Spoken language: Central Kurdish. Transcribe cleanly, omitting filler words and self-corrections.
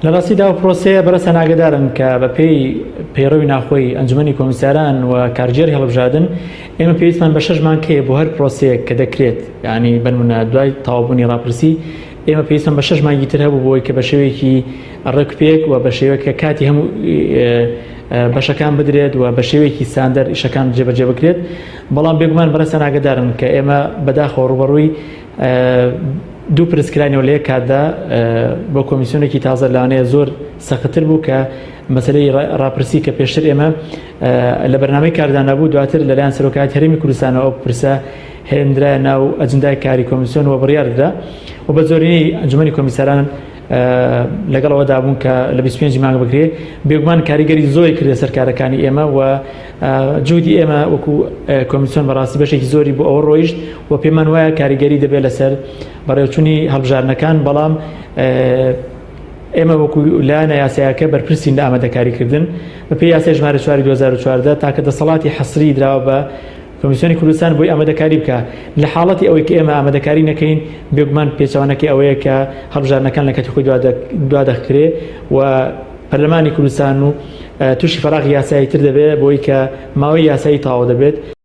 لە ڕاستیدا و پرۆسەیە بەرەسان ئاگادارن کە بە پێی پەیڕەوی ناخۆی ئەنجومەنی کۆمیساران و کارژێر هەڵبژاردن ئێمە پێویستمان بە 6 مانگ هەیە بۆ هەر پرۆسەیەک کە دەکرێت، یعنی بنمونە دوای تەواوبوونی ڕاپرسی ئێمە پێویستمان بە 6 مانگی تر هەبوو بۆی کە بە شێوەیەکی ڕێکپێک و بە شێوەیەکە کاتی هەموو بەشەکان بدرێت و بە شێوەیەکی ساندەر ئیشەکان جێبەجێ بکرێت. بەڵام بێگومان بەرەسان ئاگادارن کە ئێمە بەداخەوە ڕوبەڕووی دوو پرسکرانیەوە لە یەک کاتدا بۆ کۆمیسیۆنێکی تازە لەوانەیە زۆر سەختتر بوو کە مەسەلەی ڕاپرسی کە پێشتر ئێمە لە بەرنامەی کاردان نەبوو، دواتر لەلایەن سەرۆکایەتی هەرێمی کوردستانەوە ئەو پرسە هێنرایە ناو ئەجندای کاری کۆمیسیۆن و بڕیاردرا و بە زۆرینەی ئەنجومەنی کۆمیساران لەگەڵەوەدا بوون کە لە 25 مانگ بکرێت. بێگومان کاریگەری زۆری کردە سەر کارەکانی ئێمە و جودی ئێمە وەکو کۆمیسیۆن بەڕاستی بەشێکی زۆری بۆ ئەوە ڕۆیشت و پێمان وایە کاریگەری دەبێت لەسەر بەڕێوەچوونی هەڵبژاردنەکان. بەڵام ئێمە وەکو لایەنە یاساییەکە بەرپرسین لە ئامادەکاریکردن بە پێی یاسای ژمارە 4 2014 تاکە دەسەڵاتی حەسری دراوە بە کۆمیسیۆنی کوردستان بۆی ئامادەکاری بکە. لە حاڵەتی ئەوەی کە ئێمە ئامادەکاری نەکەین بێگومان پێچەوانەکەی ئەوەیە کە هەڵبژاردنەکان لە کاتی خۆی دوادەخرێ و پەرلەمانی کوردستان و تووشی فەراغی یاسایی تر دەبێت بۆی کە ماوەی یاسایی تەواو دەبێت.